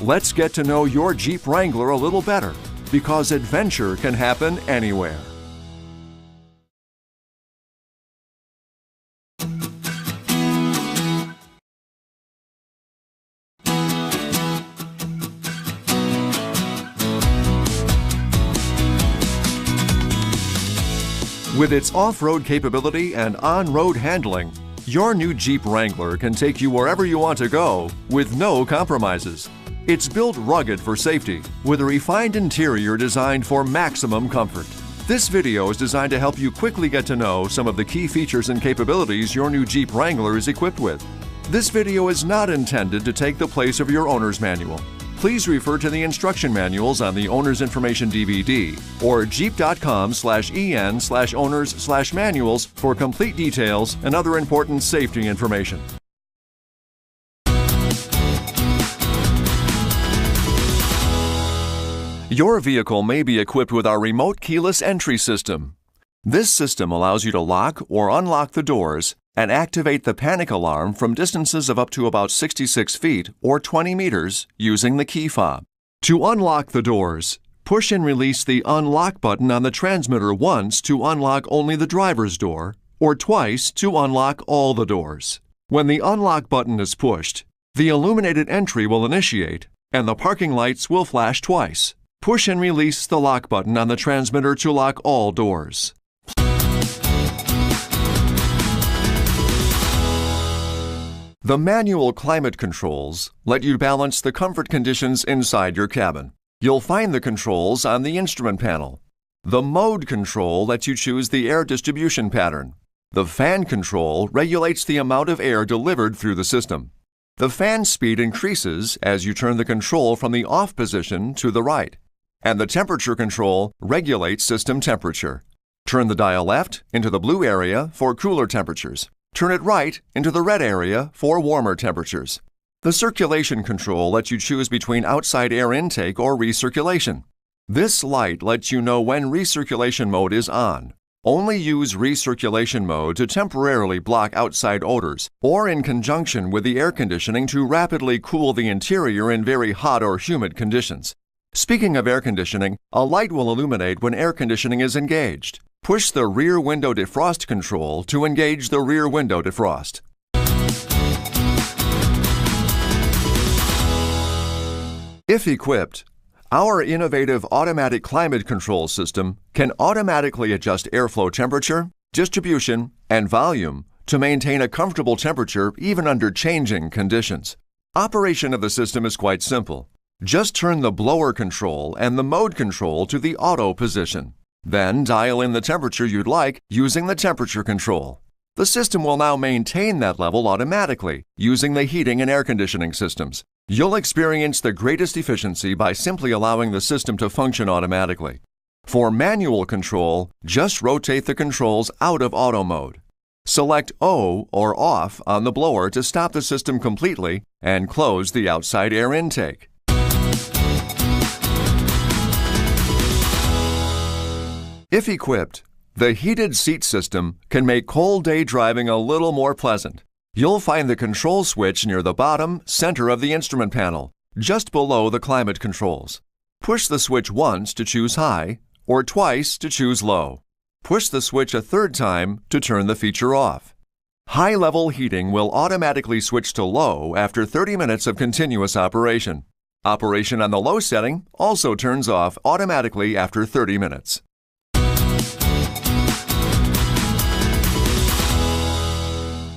Let's get to know your Jeep Wrangler a little better, because adventure can happen anywhere. With its off-road capability and on-road handling, your new Jeep Wrangler can take you wherever you want to go with no compromises. It's built rugged for safety, with a refined interior designed for maximum comfort. This video is designed to help you quickly get to know some of the key features and capabilities your new Jeep Wrangler is equipped with. This video is not intended to take the place of your owner's manual. Please refer to the instruction manuals on the Owner's Information DVD or jeep.com/en/owners/manuals for complete details and other important safety information. Your vehicle may be equipped with our remote keyless entry system. This system allows you to lock or unlock the doors and activate the panic alarm from distances of up to about 66 feet or 20 meters using the key fob. To unlock the doors, push and release the unlock button on the transmitter once to unlock only the driver's door, or twice to unlock all the doors. When the unlock button is pushed, the illuminated entry will initiate and the parking lights will flash twice. Push and release the lock button on the transmitter to lock all doors. The manual climate controls let you balance the comfort conditions inside your cabin. You'll find the controls on the instrument panel. The mode control lets you choose the air distribution pattern. The fan control regulates the amount of air delivered through the system. The fan speed increases as you turn the control from the off position to the right. And the temperature control regulates system temperature. Turn the dial left into the blue area for cooler temperatures. Turn it right into the red area for warmer temperatures. The circulation control lets you choose between outside air intake or recirculation. This light lets you know when recirculation mode is on. Only use recirculation mode to temporarily block outside odors or in conjunction with the air conditioning to rapidly cool the interior in very hot or humid conditions. Speaking of air conditioning, a light will illuminate when air conditioning is engaged. Push the rear window defrost control to engage the rear window defrost. If equipped, our innovative automatic climate control system can automatically adjust airflow temperature, distribution, and volume to maintain a comfortable temperature even under changing conditions. Operation of the system is quite simple. Just turn the blower control and the mode control to the auto position. Then dial in the temperature you'd like using the temperature control. The system will now maintain that level automatically using the heating and air conditioning systems. You'll experience the greatest efficiency by simply allowing the system to function automatically. For manual control, just rotate the controls out of auto mode. Select O or off on the blower to stop the system completely and close the outside air intake. If equipped, the heated seat system can make cold day driving a little more pleasant. You'll find the control switch near the bottom center of the instrument panel, just below the climate controls. Push the switch once to choose high or twice to choose low. Push the switch a third time to turn the feature off. High-level heating will automatically switch to low after 30 minutes of continuous operation. Operation on the low setting also turns off automatically after 30 minutes.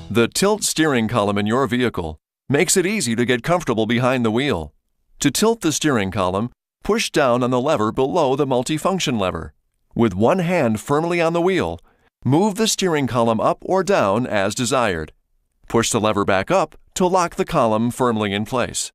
The tilt steering column in your vehicle makes it easy to get comfortable behind the wheel. To tilt the steering column, push down on the lever below the multifunction lever. With one hand firmly on the wheel, move the steering column up or down as desired. Push the lever back up to lock the column firmly in place.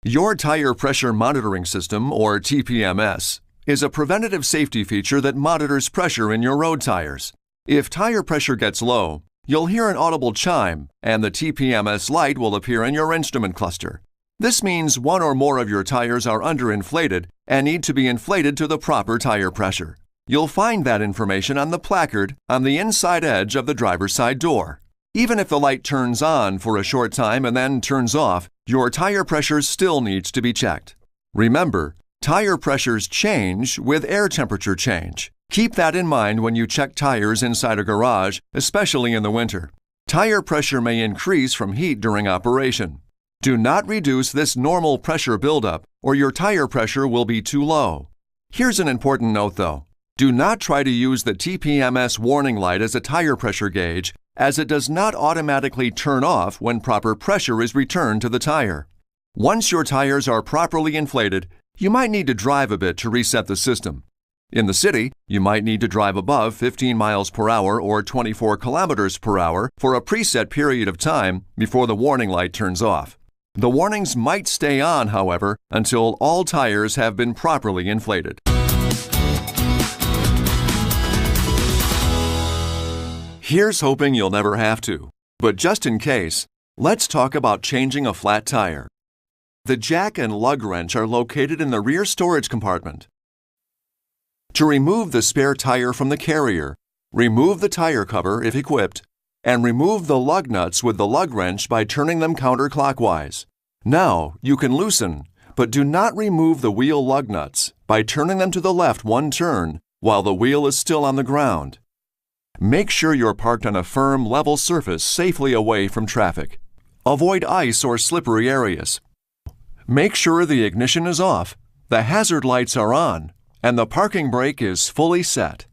Your Tire Pressure Monitoring System, or TPMS, is a preventative safety feature that monitors pressure in your road tires. If tire pressure gets low, you'll hear an audible chime and the TPMS light will appear in your instrument cluster. This means one or more of your tires are underinflated and need to be inflated to the proper tire pressure. You'll find that information on the placard on the inside edge of the driver's side door. Even if the light turns on for a short time and then turns off, your tire pressure still needs to be checked. Remember, tire pressures change with air temperature change. Keep that in mind when you check tires inside a garage, especially in the winter. Tire pressure may increase from heat during operation. Do not reduce this normal pressure buildup, or your tire pressure will be too low. Here's an important note though. Do not try to use the TPMS warning light as a tire pressure gauge, as it does not automatically turn off when proper pressure is returned to the tire. Once your tires are properly inflated, you might need to drive a bit to reset the system. In the city, you might need to drive above 15 miles per hour or 24 kilometers per hour for a preset period of time before the warning light turns off. The warnings might stay on, however, until all tires have been properly inflated. Here's hoping you'll never have to. But just in case, let's talk about changing a flat tire. The jack and lug wrench are located in the rear storage compartment. To remove the spare tire from the carrier, remove the tire cover if equipped, and remove the lug nuts with the lug wrench by turning them counterclockwise. Now, you can loosen, but do not remove the wheel lug nuts by turning them to the left one turn while the wheel is still on the ground. Make sure you're parked on a firm, level surface safely away from traffic. Avoid ice or slippery areas. Make sure the ignition is off, the hazard lights are on, and the parking brake is fully set.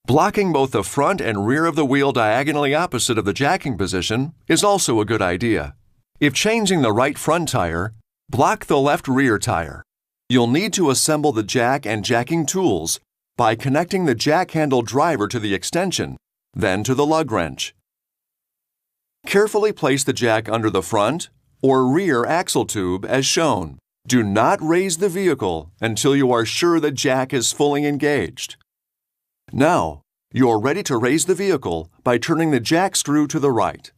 Blocking both the front and rear of the wheel diagonally opposite of the jacking position is also a good idea. If changing the right front tire, block the left rear tire. You'll need to assemble the jack and jacking tools by connecting the jack handle driver to the extension, then to the lug wrench. Carefully place the jack under the front or rear axle tube as shown. Do not raise the vehicle until you are sure the jack is fully engaged. Now, you're ready to raise the vehicle by turning the jack screw to the right.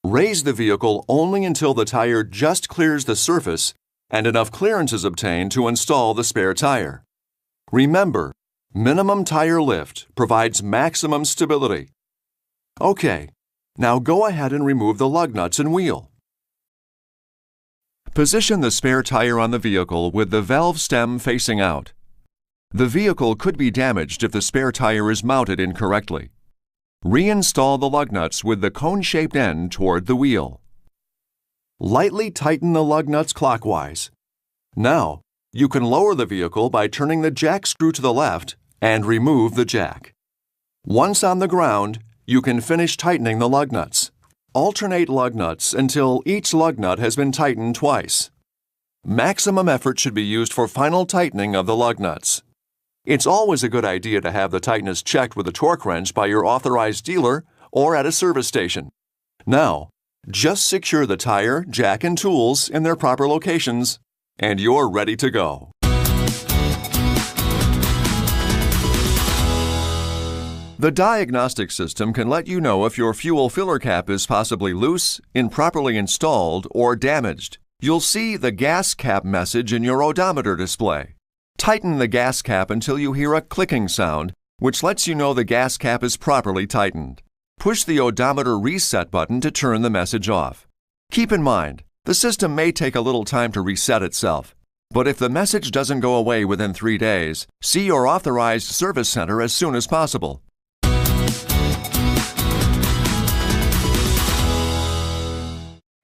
Raise the vehicle only until the tire just clears the surface and enough clearance is obtained to install the spare tire. Remember, minimum tire lift provides maximum stability. Okay, now go ahead and remove the lug nuts and wheel. Position the spare tire on the vehicle with the valve stem facing out. The vehicle could be damaged if the spare tire is mounted incorrectly. Reinstall the lug nuts with the cone-shaped end toward the wheel. Lightly tighten the lug nuts clockwise. Now, you can lower the vehicle by turning the jack screw to the left and remove the jack. Once on the ground, you can finish tightening the lug nuts. Alternate lug nuts until each lug nut has been tightened twice. Maximum effort should be used for final tightening of the lug nuts. It's always a good idea to have the tightness checked with a torque wrench by your authorized dealer or at a service station. Now, just secure the tire, jack, and tools in their proper locations, and you're ready to go. The diagnostic system can let you know if your fuel filler cap is possibly loose, improperly installed, or damaged. You'll see the gas cap message in your odometer display. Tighten the gas cap until you hear a clicking sound, which lets you know the gas cap is properly tightened. Push the odometer reset button to turn the message off. Keep in mind, the system may take a little time to reset itself, but if the message doesn't go away within 3 days, see your authorized service center as soon as possible.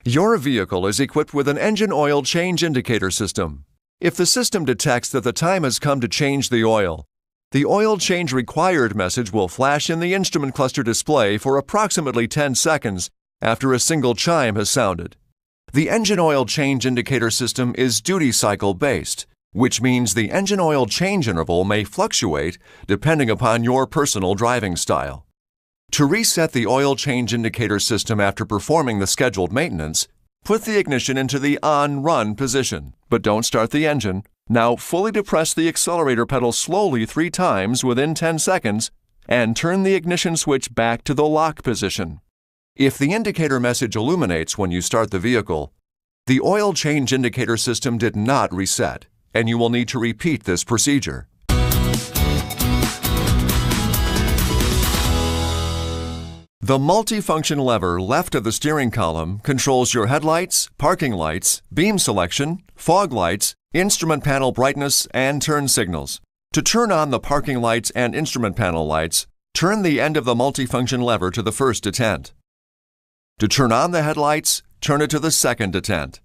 Your vehicle is equipped with an engine oil change indicator system. If the system detects that the time has come to change the oil change required message will flash in the instrument cluster display for approximately 10 seconds after a single chime has sounded. The engine oil change indicator system is duty cycle based, which means the engine oil change interval may fluctuate depending upon your personal driving style. To reset the oil change indicator system after performing the scheduled maintenance, put the ignition into the on-run position, but don't start the engine. Now fully depress the accelerator pedal slowly 3 times within 10 seconds and turn the ignition switch back to the lock position. If the indicator message illuminates when you start the vehicle, the oil change indicator system did not reset, and you will need to repeat this procedure. The multifunction lever left of the steering column controls your headlights, parking lights, beam selection, fog lights, instrument panel brightness, and turn signals. To turn on the parking lights and instrument panel lights, turn the end of the multifunction lever to the first detent. To turn on the headlights, turn it to the second detent.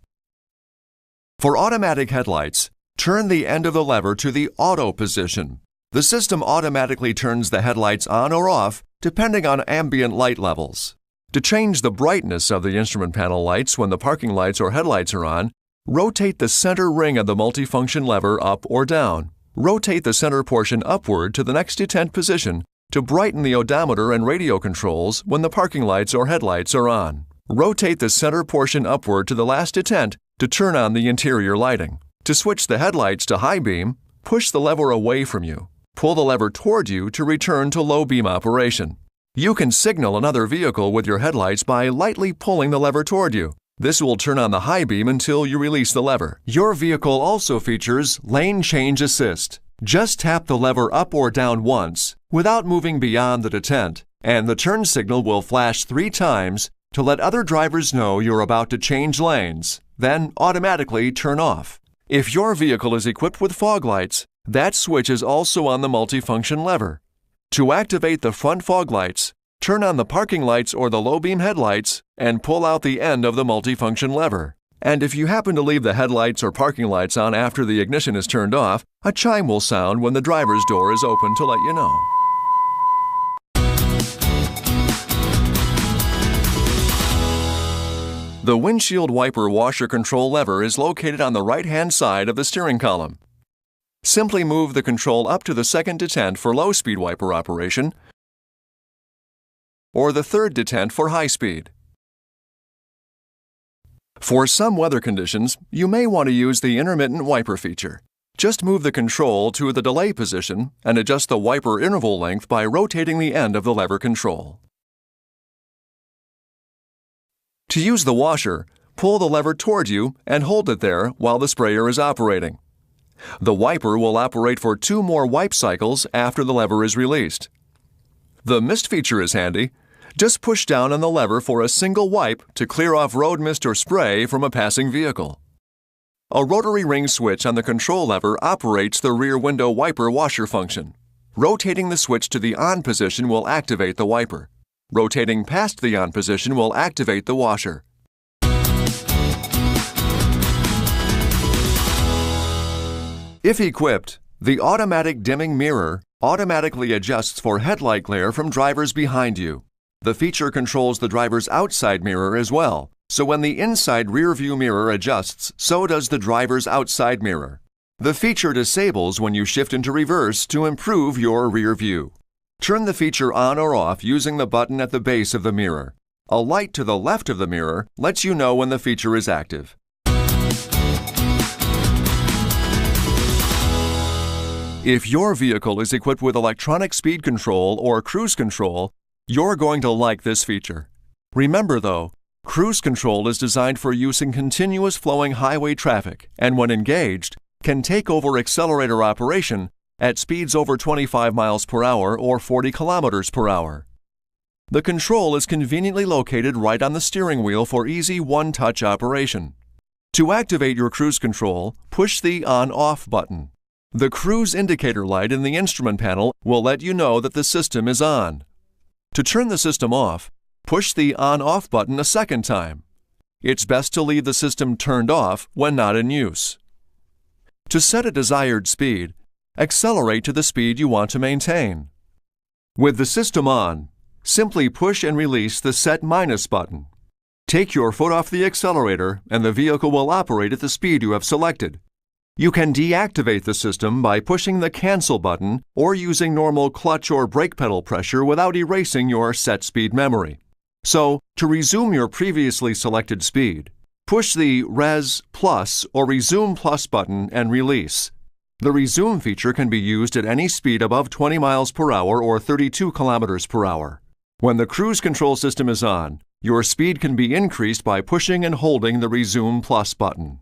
For automatic headlights, turn the end of the lever to the auto position. The system automatically turns the headlights on or off depending on ambient light levels. To change the brightness of the instrument panel lights when the parking lights or headlights are on, rotate the center ring of the multifunction lever up or down. Rotate the center portion upward to the next detent position to brighten the odometer and radio controls when the parking lights or headlights are on. Rotate the center portion upward to the last detent to turn on the interior lighting. To switch the headlights to high beam, push the lever away from you. Pull the lever toward you to return to low beam operation. You can signal another vehicle with your headlights by lightly pulling the lever toward you. This will turn on the high beam until you release the lever. Your vehicle also features lane change assist. Just tap the lever up or down once without moving beyond the detent, and the turn signal will flash 3 times to let other drivers know you're about to change lanes, then automatically turn off. If your vehicle is equipped with fog lights, that switch is also on the multifunction lever. To activate the front fog lights, turn on the parking lights or the low beam headlights and pull out the end of the multifunction lever. And if you happen to leave the headlights or parking lights on after the ignition is turned off, a chime will sound when the driver's door is open to let you know. The windshield wiper washer control lever is located on the right-hand side of the steering column. Simply move the control up to the second detent for low-speed wiper operation or the third detent for high speed. For some weather conditions, you may want to use the intermittent wiper feature. Just move the control to the delay position and adjust the wiper interval length by rotating the end of the lever control. To use the washer, pull the lever toward you and hold it there while the sprayer is operating. The wiper will operate for 2 more wipe cycles after the lever is released. The mist feature is handy. Just push down on the lever for a single wipe to clear off road mist or spray from a passing vehicle. A rotary ring switch on the control lever operates the rear window wiper washer function. Rotating the switch to the on position will activate the wiper. Rotating past the on position will activate the washer. If equipped, the automatic dimming mirror automatically adjusts for headlight glare from drivers behind you. The feature controls the driver's outside mirror as well, so when the inside rear view mirror adjusts, so does the driver's outside mirror. The feature disables when you shift into reverse to improve your rear view. Turn the feature on or off using the button at the base of the mirror. A light to the left of the mirror lets you know when the feature is active. If your vehicle is equipped with electronic speed control or cruise control, you're going to like this feature. Remember though, cruise control is designed for use in continuous flowing highway traffic and when engaged, can take over accelerator operation at speeds over 25 miles per hour or 40 kilometers per hour. The control is conveniently located right on the steering wheel for easy one-touch operation. To activate your cruise control, push the on-off button. The cruise indicator light in the instrument panel will let you know that the system is on. To turn the system off, push the on-off button a second time. It's best to leave the system turned off when not in use. To set a desired speed, accelerate to the speed you want to maintain. With the system on, simply push and release the Set Minus button. Take your foot off the accelerator and the vehicle will operate at the speed you have selected. You can deactivate the system by pushing the Cancel button or using normal clutch or brake pedal pressure without erasing your set speed memory. So, to resume your previously selected speed, push the Res Plus or Resume Plus button and release. The Resume feature can be used at any speed above 20 miles per hour or 32 kilometers per hour. When the cruise control system is on, your speed can be increased by pushing and holding the Resume Plus button.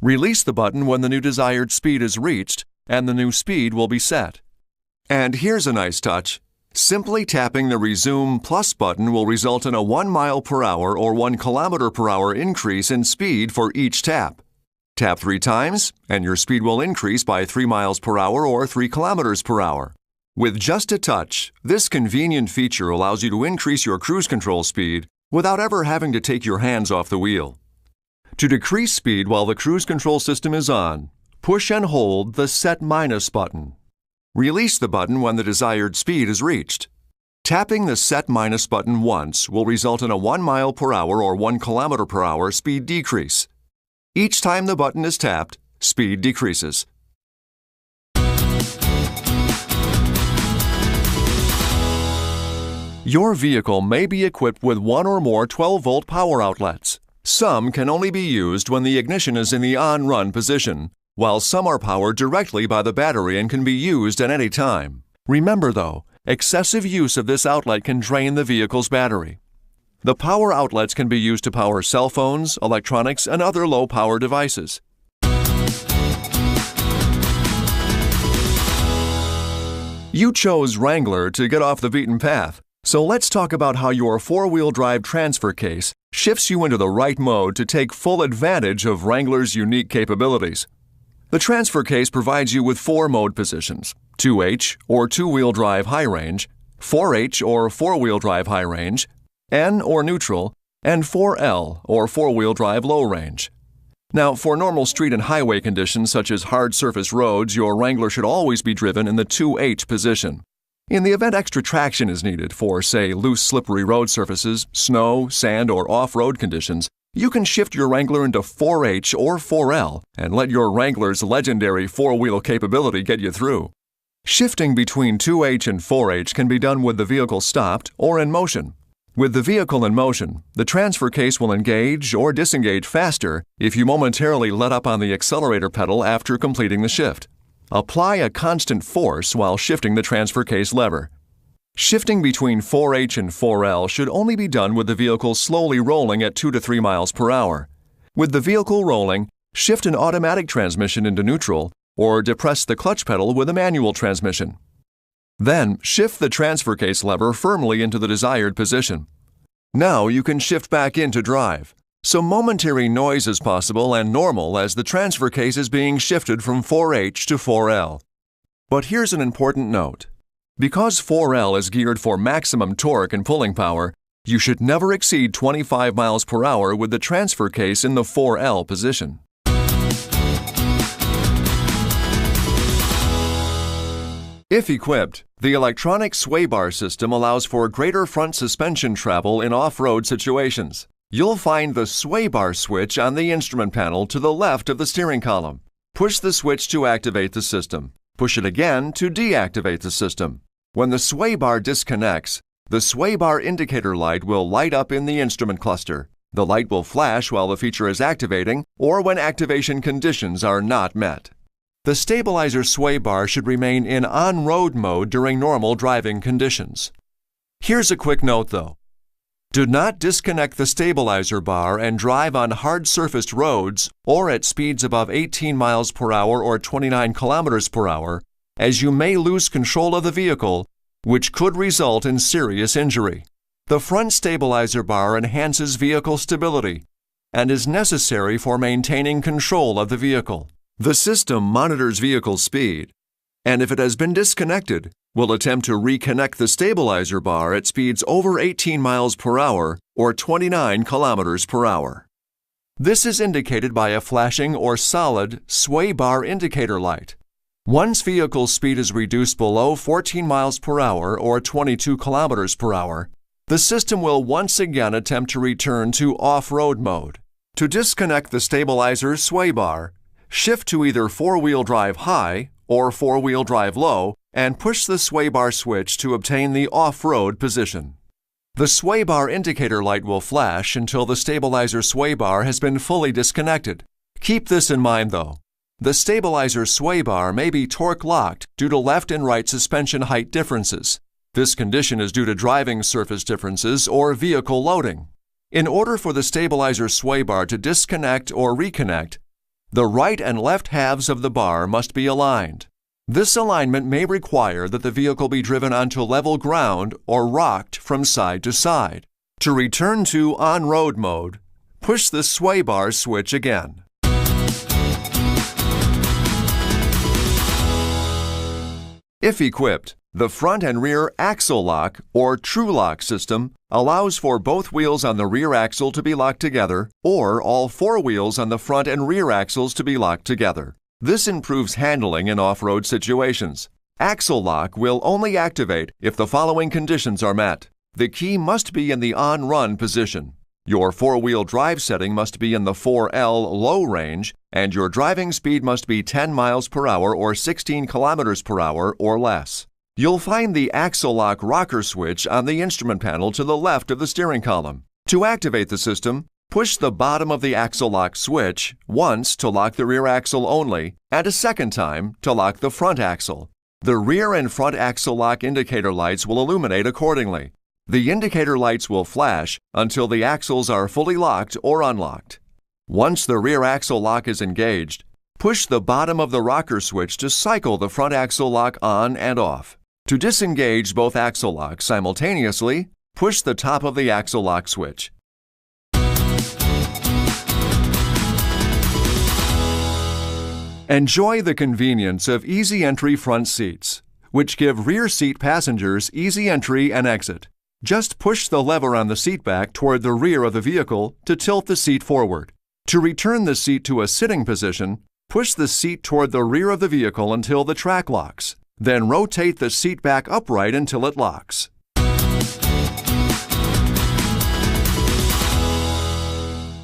Release the button when the new desired speed is reached, and the new speed will be set. And here's a nice touch. Simply tapping the Resume Plus button will result in a 1 mile per hour or 1 kilometer per hour increase in speed for each tap. Tap 3 times, and your speed will increase by 3 miles per hour or 3 kilometers per hour. With just a touch, this convenient feature allows you to increase your cruise control speed without ever having to take your hands off the wheel. To decrease speed while the cruise control system is on, push and hold the Set Minus button. Release the button when the desired speed is reached. Tapping the Set Minus button once will result in a 1 mile per hour or 1 kilometer per hour speed decrease. Each time the button is tapped, speed decreases. Your vehicle may be equipped with one or more 12-volt power outlets. Some can only be used when the ignition is in the on-run position, while some are powered directly by the battery and can be used at any time. Remember though, excessive use of this outlet can drain the vehicle's battery. The power outlets can be used to power cell phones, electronics, and other low-power devices. You chose Wrangler to get off the beaten path, so let's talk about how your four-wheel drive transfer case shifts you into the right mode to take full advantage of Wrangler's unique capabilities. The transfer case provides you with 4 mode positions: 2H or two-wheel drive high range, 4H or four-wheel drive high range, N or neutral, and 4L or four-wheel drive low range. Now, for normal street and highway conditions such as hard surface roads, your Wrangler should always be driven in the 2H position. In the event extra traction is needed for, say, loose slippery road surfaces, snow, sand, or off-road conditions, you can shift your Wrangler into 4H or 4L and let your Wrangler's legendary four-wheel capability get you through. Shifting between 2H and 4H can be done with the vehicle stopped or in motion. With the vehicle in motion, the transfer case will engage or disengage faster if you momentarily let up on the accelerator pedal after completing the shift. Apply a constant force while shifting the transfer case lever. Shifting between 4H and 4L should only be done with the vehicle slowly rolling at 2 to 3 miles per hour. With the vehicle rolling, shift an automatic transmission into neutral or depress the clutch pedal with a manual transmission. Then, shift the transfer case lever firmly into the desired position. Now you can shift back into drive. So momentary noise is possible and normal as the transfer case is being shifted from 4H to 4L. But here's an important note. Because 4L is geared for maximum torque and pulling power, you should never exceed 25 miles per hour with the transfer case in the 4L position. If equipped, the electronic sway bar system allows for greater front suspension travel in off-road situations. You'll find the sway bar switch on the instrument panel to the left of the steering column. Push the switch to activate the system. Push it again to deactivate the system. When the sway bar disconnects, the sway bar indicator light will light up in the instrument cluster. The light will flash while the feature is activating or when activation conditions are not met. The stabilizer sway bar should remain in on-road mode during normal driving conditions. Here's a quick note though. Do not disconnect the stabilizer bar and drive on hard-surfaced roads or at speeds above 18 miles per hour or 29 kilometers per hour, as you may lose control of the vehicle, which could result in serious injury. The front stabilizer bar enhances vehicle stability and is necessary for maintaining control of the vehicle. The system monitors vehicle speed, and if it has been disconnected, will attempt to reconnect the stabilizer bar at speeds over 18 miles per hour or 29 kilometers per hour. This is indicated by a flashing or solid sway bar indicator light. Once vehicle speed is reduced below 14 miles per hour or 22 kilometers per hour, the system will once again attempt to return to off-road mode. To disconnect the stabilizer sway bar, shift to either four-wheel drive high or four-wheel drive low and push the sway bar switch to obtain the off-road position. The sway bar indicator light will flash until the stabilizer sway bar has been fully disconnected. Keep this in mind though. The stabilizer sway bar may be torque locked due to left and right suspension height differences. This condition is due to driving surface differences or vehicle loading. In order for the stabilizer sway bar to disconnect or reconnect, the right and left halves of the bar must be aligned. This alignment may require that the vehicle be driven onto level ground or rocked from side to side. To return to on-road mode, push the sway bar switch again. If equipped, the front and rear axle lock or true lock system allows for both wheels on the rear axle to be locked together or all four wheels on the front and rear axles to be locked together. This improves handling in off-road situations. Axle lock will only activate if the following conditions are met. The key must be in the on-run position. Your four-wheel drive setting must be in the 4L low range, and your driving speed must be 10 miles per hour or 16 kilometers per hour or less. You'll find the axle lock rocker switch on the instrument panel to the left of the steering column. To activate the system, push the bottom of the axle lock switch once to lock the rear axle only, and a second time to lock the front axle. The rear and front axle lock indicator lights will illuminate accordingly. The indicator lights will flash until the axles are fully locked or unlocked. Once the rear axle lock is engaged, push the bottom of the rocker switch to cycle the front axle lock on and off. To disengage both axle locks simultaneously, push the top of the axle lock switch. Enjoy the convenience of easy entry front seats, which give rear seat passengers easy entry and exit. Just push the lever on the seat back toward the rear of the vehicle to tilt the seat forward. To return the seat to a sitting position, push the seat toward the rear of the vehicle until the track locks. Then rotate the seat back upright until it locks.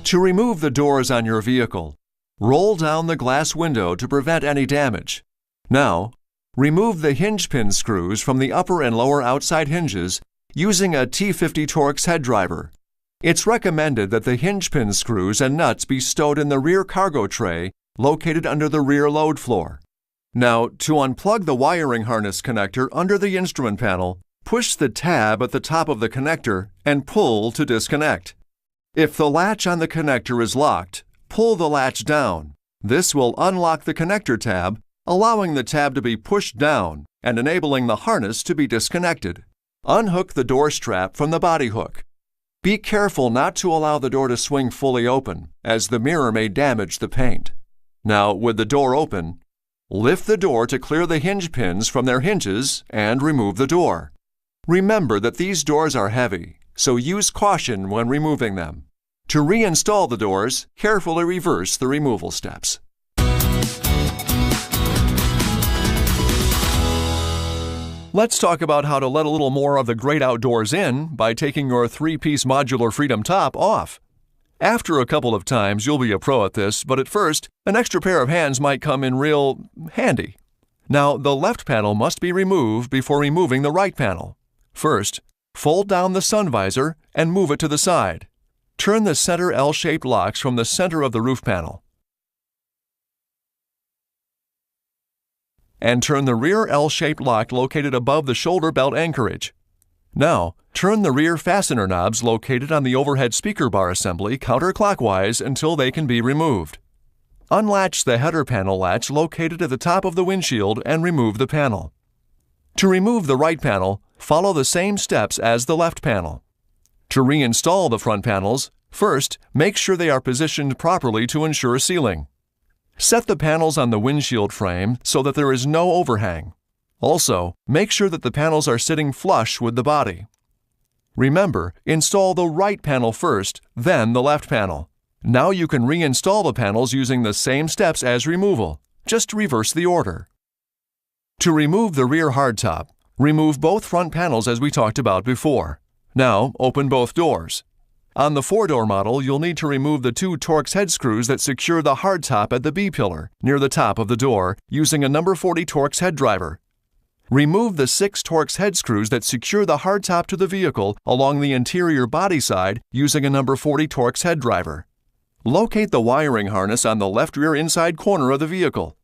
To remove the doors on your vehicle, roll down the glass window to prevent any damage. Now, remove the hinge pin screws from the upper and lower outside hinges using a T50 Torx head driver. It's recommended that the hinge pin screws and nuts be stowed in the rear cargo tray located under the rear load floor. Now, to unplug the wiring harness connector under the instrument panel, push the tab at the top of the connector and pull to disconnect. If the latch on the connector is locked, pull the latch down. This will unlock the connector tab, allowing the tab to be pushed down and enabling the harness to be disconnected. Unhook the door strap from the body hook. Be careful not to allow the door to swing fully open, as the mirror may damage the paint. Now, with the door open, lift the door to clear the hinge pins from their hinges and remove the door. Remember that these doors are heavy, so use caution when removing them. To reinstall the doors, carefully reverse the removal steps. Let's talk about how to let a little more of the great outdoors in by taking your three-piece modular Freedom top off. After a couple of times, you'll be a pro at this, but at first, an extra pair of hands might come in real handy. Now, the left panel must be removed before removing the right panel. First, fold down the sun visor and move it to the side. Turn the center L-shaped locks from the center of the roof panel. And turn the rear L-shaped lock located above the shoulder belt anchorage. Now, turn the rear fastener knobs located on the overhead speaker bar assembly counterclockwise until they can be removed. Unlatch the header panel latch located at the top of the windshield and remove the panel. To remove the right panel, follow the same steps as the left panel. To reinstall the front panels, first, make sure they are positioned properly to ensure sealing. Set the panels on the windshield frame so that there is no overhang. Also, make sure that the panels are sitting flush with the body. Remember, install the right panel first, then the left panel. Now you can reinstall the panels using the same steps as removal. Just reverse the order. To remove the rear hardtop, remove both front panels as we talked about before. Now, open both doors. On the 4-door model, you'll need to remove the 2 Torx head screws that secure the hardtop at the B-pillar near the top of the door using a number 40 Torx head driver. Remove the 6 Torx head screws that secure the hardtop to the vehicle along the interior body side using a number 40 Torx head driver. Locate the wiring harness on the left rear inside corner of the vehicle.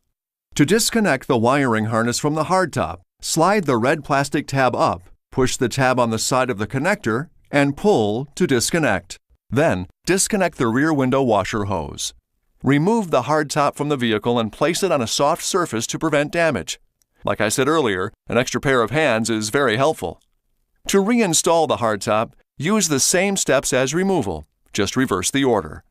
To disconnect the wiring harness from the hardtop, slide the red plastic tab up, push the tab on the side of the connector, and pull to disconnect. Then, disconnect the rear window washer hose. Remove the hardtop from the vehicle and place it on a soft surface to prevent damage. Like I said earlier, an extra pair of hands is very helpful. To reinstall the hardtop, use the same steps as removal. Just reverse the order.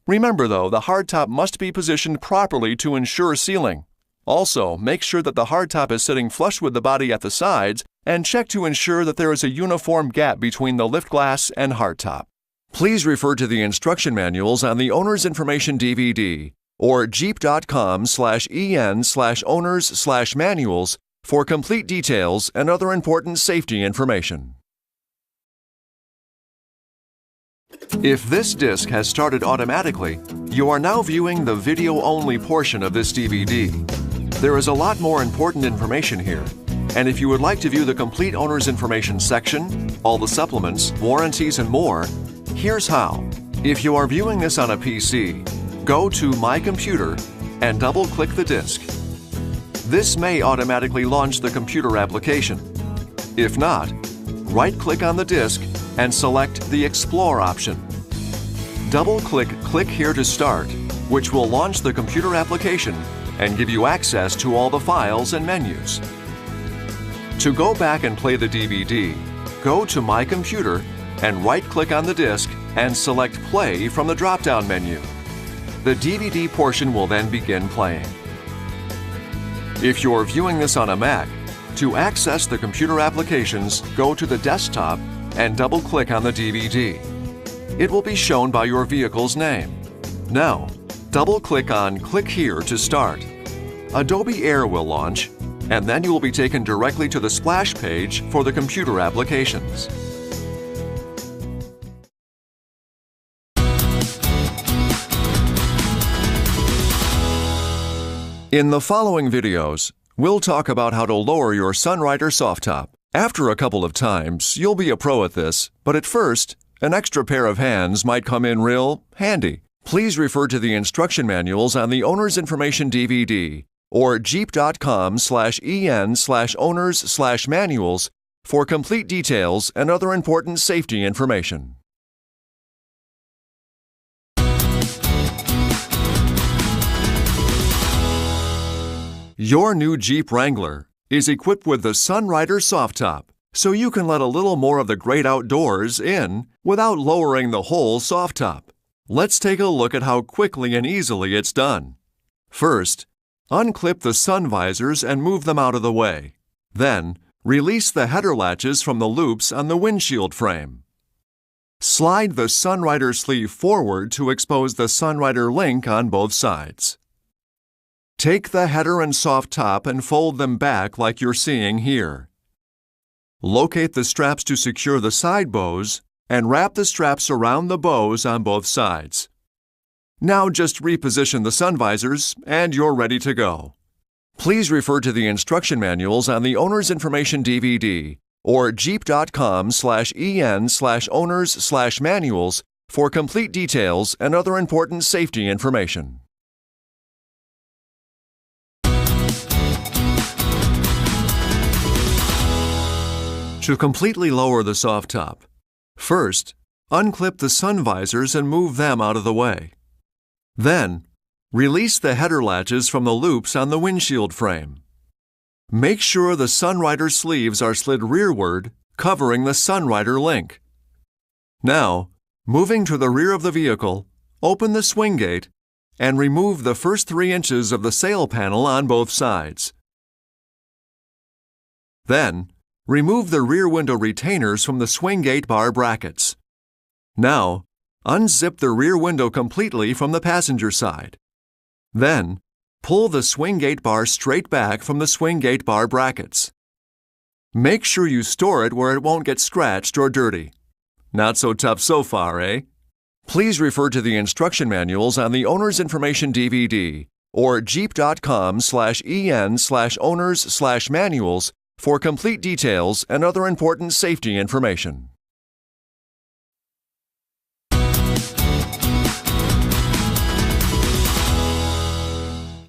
Remember though, the hardtop must be positioned properly to ensure sealing. Also, make sure that the hardtop is sitting flush with the body at the sides and check to ensure that there is a uniform gap between the lift glass and hardtop. Please refer to the instruction manuals on the Owner's Information DVD or jeep.com/en/owners/manuals for complete details and other important safety information. If this disc has started automatically, you are now viewing the video-only portion of this DVD. There is a lot more important information here, and if you would like to view the complete owner's information section, all the supplements, warranties, and more, here's how. If you are viewing this on a PC, go to My Computer and double-click the disc. This may automatically launch the computer application. If not, right-click on the disc and select the Explore option. Double-click Click Here to Start, which will launch the computer application and give you access to all the files and menus. To go back and play the DVD, go to My Computer and right-click on the disc and select Play from the drop-down menu. The DVD portion will then begin playing. If you're viewing this on a Mac, to access the computer applications, go to the desktop and double-click on the DVD. It will be shown by your vehicle's name. Now, double-click on Click Here to start. Adobe Air will launch, and then you will be taken directly to the splash page for the computer applications. In the following videos, we'll talk about how to lower your Sunrider soft top. After a couple of times, you'll be a pro at this, but at first, an extra pair of hands might come in real handy. Please refer to the instruction manuals on the Owner's Information DVD or jeep.com/en/owners/manuals for complete details and other important safety information. Your new Jeep Wrangler is equipped with the Sunrider soft top, so you can let a little more of the great outdoors in without lowering the whole soft top. Let's take a look at how quickly and easily it's done. First, unclip the sun visors and move them out of the way. Then, release the header latches from the loops on the windshield frame. Slide the Sunrider sleeve forward to expose the Sunrider link on both sides. Take the header and soft top and fold them back like you're seeing here. Locate the straps to secure the side bows and wrap the straps around the bows on both sides. Now just reposition the sun visors and you're ready to go. Please refer to the instruction manuals on the Owner's Information DVD or jeep.com/en/owners/manuals for complete details and other important safety information. To completely lower the soft top, first, unclip the sun visors and move them out of the way. Then, release the header latches from the loops on the windshield frame. Make sure the Sunrider sleeves are slid rearward, covering the Sunrider link. Now, moving to the rear of the vehicle, open the swing gate and remove the first 3 inches of the sail panel on both sides. Then, remove the rear window retainers from the swing gate bar brackets. Now, unzip the rear window completely from the passenger side. Then, pull the swing gate bar straight back from the swing gate bar brackets. Make sure you store it where it won't get scratched or dirty. Not so tough so far, eh? Please refer to the instruction manuals on the Owner's Information DVD or jeep.com/en/owners/manuals for complete details and other important safety information.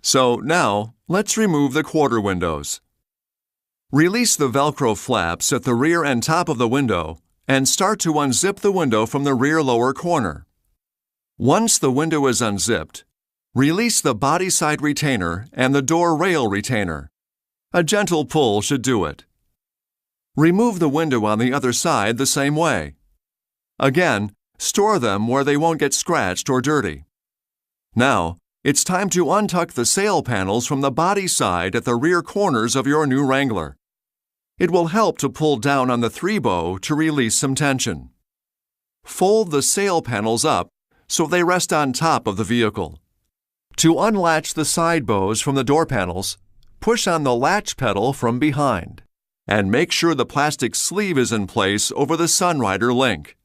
So now, let's remove the quarter windows. Release the Velcro flaps at the rear and top of the window and start to unzip the window from the rear lower corner. Once the window is unzipped, release the body side retainer and the door rail retainer. A gentle pull should do it. Remove the window on the other side the same way. Again, store them where they won't get scratched or dirty. Now, it's time to untuck the sail panels from the body side at the rear corners of your new Wrangler. It will help to pull down on the 3-bow to release some tension. Fold the sail panels up so they rest on top of the vehicle. To unlatch the side bows from the door panels, push on the latch pedal from behind, and make sure the plastic sleeve is in place over the Sunrider link.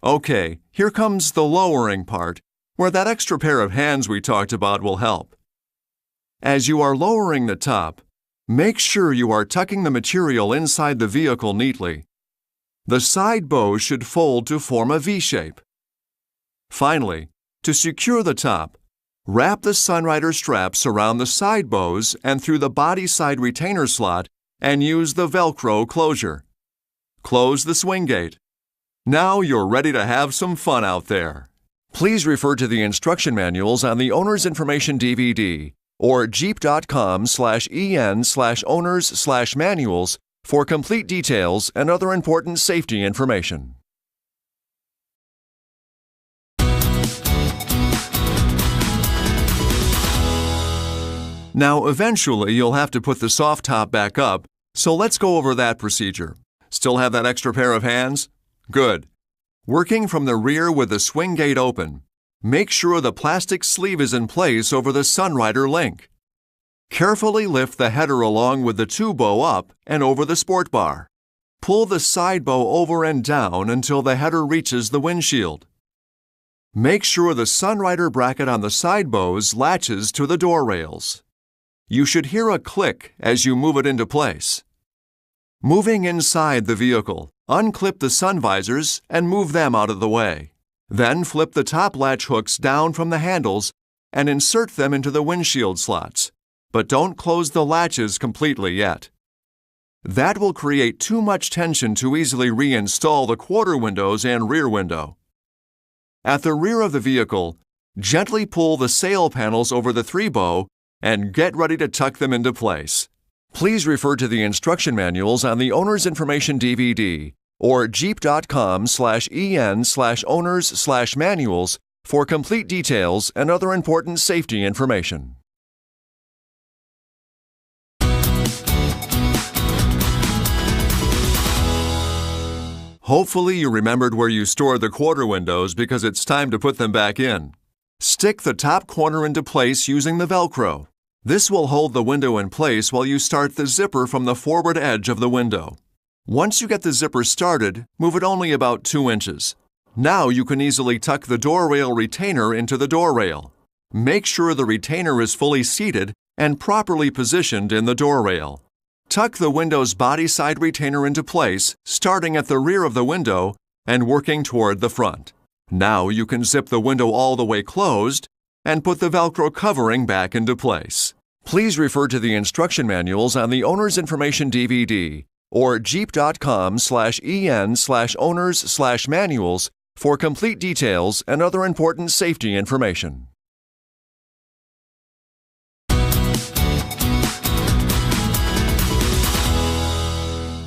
Okay, here comes the lowering part, where that extra pair of hands we talked about will help. As you are lowering the top, make sure you are tucking the material inside the vehicle neatly. The side bows should fold to form a V shape. Finally, to secure the top, wrap the Sunrider straps around the side bows and through the body side retainer slot and use the Velcro closure. Close the swing gate. Now you're ready to have some fun out there. Please refer to the instruction manuals on the Owner's Information DVD or jeep.com/en/owners/manuals for complete details and other important safety information. Now, eventually, you'll have to put the soft top back up, so let's go over that procedure. Still have that extra pair of hands? Good. Working from the rear with the swing gate open, make sure the plastic sleeve is in place over the Sunrider link. Carefully lift the header along with the 2-bow up and over the sport bar. Pull the side bow over and down until the header reaches the windshield. Make sure the Sunrider bracket on the side bows latches to the door rails. You should hear a click as you move it into place. Moving inside the vehicle, unclip the sun visors and move them out of the way. Then flip the top latch hooks down from the handles and insert them into the windshield slots, but don't close the latches completely yet. That will create too much tension to easily reinstall the quarter windows and rear window. At the rear of the vehicle, gently pull the sail panels over the 3-bow and get ready to tuck them into place. Please refer to the instruction manuals on the Owner's Information DVD or jeep.com/en/owners/manuals for complete details and other important safety information. Hopefully you remembered where you stored the quarter windows because it's time to put them back in. Stick the top corner into place using the Velcro. This will hold the window in place while you start the zipper from the forward edge of the window. Once you get the zipper started, move it only about 2 inches. Now you can easily tuck the door rail retainer into the door rail. Make sure the retainer is fully seated and properly positioned in the door rail. Tuck the window's body side retainer into place, starting at the rear of the window and working toward the front. Now you can zip the window all the way closed and put the Velcro covering back into place. Please refer to the instruction manuals on the Owner's Information DVD or jeep.com/en/owners/manuals for complete details and other important safety information.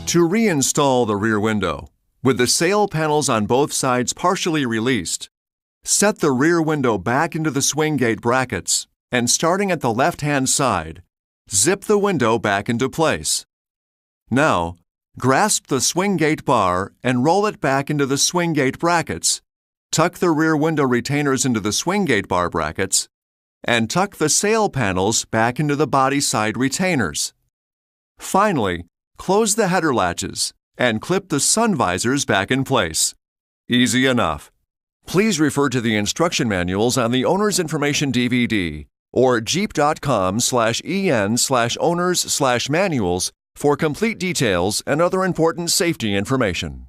To reinstall the rear window, with the sail panels on both sides partially released, set the rear window back into the swing gate brackets and starting at the left-hand side, zip the window back into place. Now, grasp the swing gate bar and roll it back into the swing gate brackets. Tuck the rear window retainers into the swing gate bar brackets and tuck the sail panels back into the body side retainers. Finally, close the header latches and clip the sun visors back in place. Easy enough. Please refer to the instruction manuals on the Owner's Information DVD or jeep.com/en/owners/manuals for complete details and other important safety information.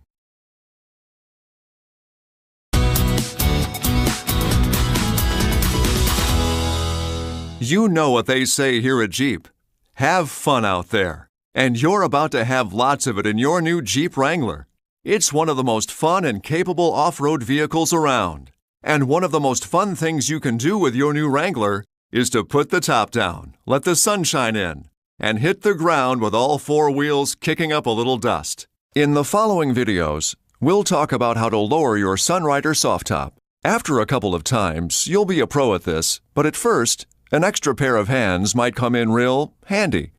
You know what they say here at Jeep. Have fun out there. And you're about to have lots of it in your new Jeep Wrangler. It's one of the most fun and capable off-road vehicles around. And one of the most fun things you can do with your new Wrangler is to put the top down, let the sunshine in, and hit the ground with all four wheels kicking up a little dust. In the following videos, we'll talk about how to lower your Sunrider soft top. After a couple of times, you'll be a pro at this, but at first, an extra pair of hands might come in real handy.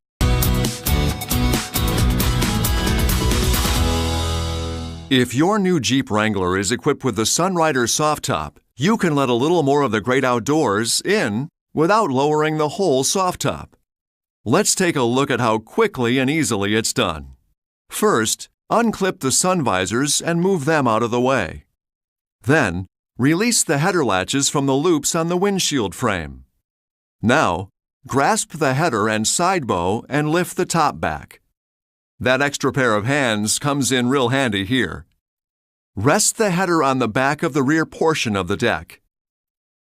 If your new Jeep Wrangler is equipped with the Sunrider soft top, you can let a little more of the great outdoors in without lowering the whole soft top. Let's take a look at how quickly and easily it's done. First, unclip the sun visors and move them out of the way. Then, release the header latches from the loops on the windshield frame. Now, grasp the header and side bow and lift the top back. That extra pair of hands comes in real handy here. Rest the header on the back of the rear portion of the deck.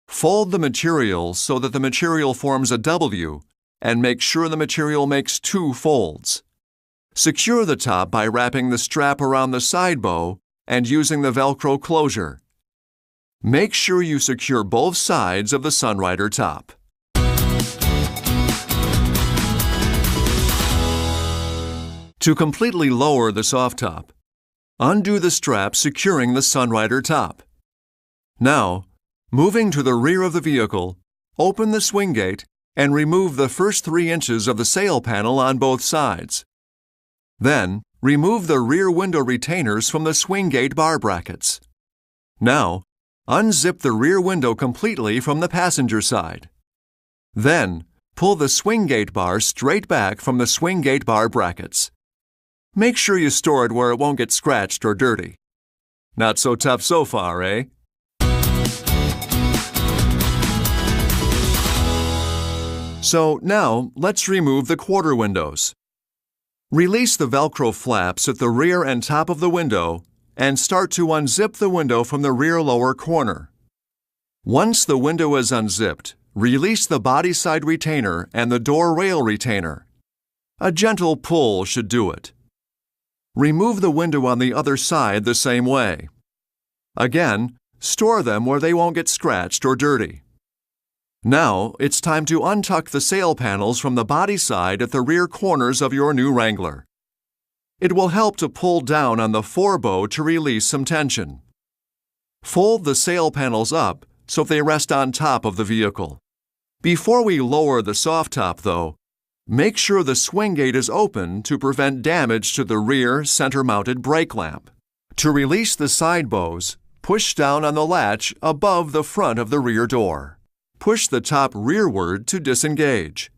Fold the material so that the material forms a W and make sure the material makes two folds. Secure the top by wrapping the strap around the side bow and using the Velcro closure. Make sure you secure both sides of the Sunrider top. To completely lower the soft top, undo the strap securing the Sunrider top. Now, moving to the rear of the vehicle, open the swing gate and remove the first 3 inches of the sail panel on both sides. Then, remove the rear window retainers from the swing gate bar brackets. Now, unzip the rear window completely from the passenger side. Then, pull the swing gate bar straight back from the swing gate bar brackets. Make sure you store it where it won't get scratched or dirty. Not so tough so far, eh? So now, let's remove the quarter windows. Release the Velcro flaps at the rear and top of the window and start to unzip the window from the rear lower corner. Once the window is unzipped, release the body side retainer and the door rail retainer. A gentle pull should do it. Remove the window on the other side the same way. Again, store them where they won't get scratched or dirty. Now, it's time to untuck the sail panels from the body side at the rear corners of your new Wrangler. It will help to pull down on the forebow to release some tension. Fold the sail panels up so they rest on top of the vehicle. Before we lower the soft top, though, make sure the swing gate is open to prevent damage to the rear center-mounted brake lamp. To release the side bows, push down on the latch above the front of the rear door. Push the top rearward to disengage.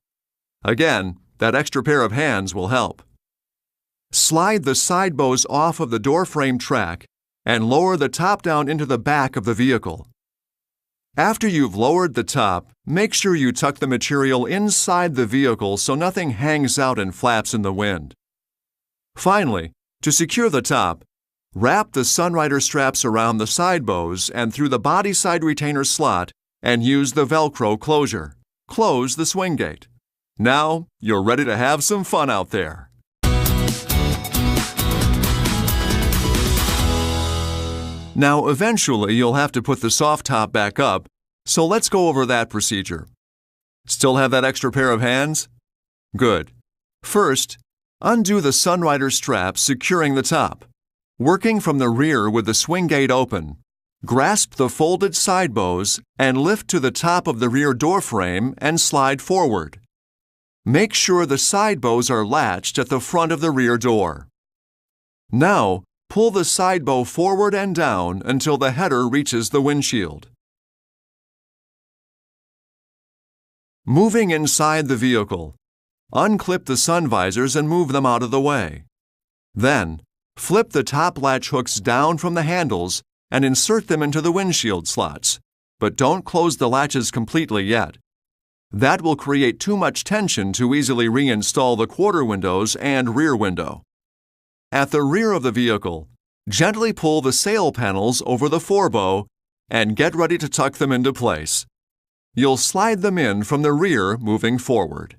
Again, that extra pair of hands will help. Slide the side bows off of the door frame track and lower the top down into the back of the vehicle. After you've lowered the top, make sure you tuck the material inside the vehicle so nothing hangs out and flaps in the wind. Finally, to secure the top, wrap the Sunrider straps around the side bows and through the body side retainer slot and use the Velcro closure. Close the swing gate. Now, you're ready to have some fun out there. Now, eventually, you'll have to put the soft top back up, so let's go over that procedure. Still have that extra pair of hands? Good. First, undo the Sunrider straps securing the top. Working from the rear with the swing gate open, grasp the folded side bows and lift to the top of the rear door frame and slide forward. Make sure the side bows are latched at the front of the rear door. Now, pull the side bow forward and down until the header reaches the windshield. Moving inside the vehicle, unclip the sun visors and move them out of the way. Then, flip the top latch hooks down from the handles and insert them into the windshield slots, but don't close the latches completely yet. That will create too much tension to easily reinstall the quarter windows and rear window. At the rear of the vehicle, gently pull the sail panels over the forebow and get ready to tuck them into place. You'll slide them in from the rear moving forward.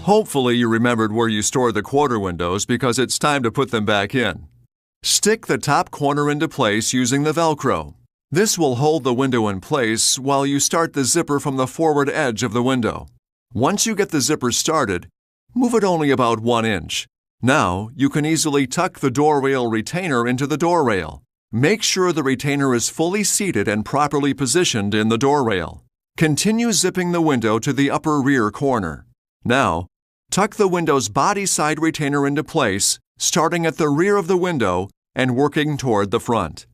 Hopefully you remembered where you store the quarter windows because it's time to put them back in. Stick the top corner into place using the Velcro. This will hold the window in place while you start the zipper from the forward edge of the window. Once you get the zipper started, move it only about 1 inch. Now, you can easily tuck the door rail retainer into the door rail. Make sure the retainer is fully seated and properly positioned in the door rail. Continue zipping the window to the upper rear corner. Now, tuck the window's body side retainer into place, starting at the rear of the window and working toward the front.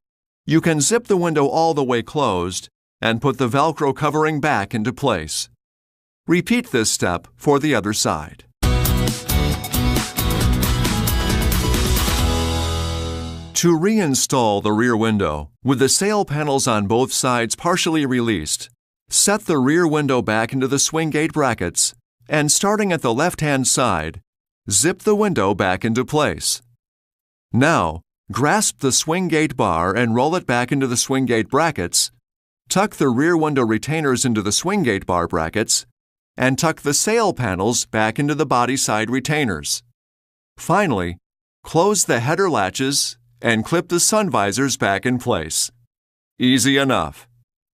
You can zip the window all the way closed and put the Velcro covering back into place. Repeat this step for the other side. To reinstall the rear window, with the sail panels on both sides partially released, set the rear window back into the swing gate brackets and, starting at the left-hand side, zip the window back into place. Now, grasp the swing gate bar and roll it back into the swing gate brackets, tuck the rear window retainers into the swing gate bar brackets, and tuck the sail panels back into the body side retainers. Finally, close the header latches and clip the sun visors back in place. Easy enough.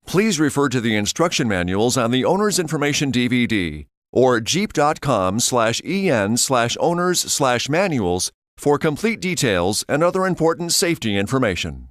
Please refer to the instruction manuals on the Owner's Information DVD or jeep.com/en/owners/manuals for complete details and other important safety information.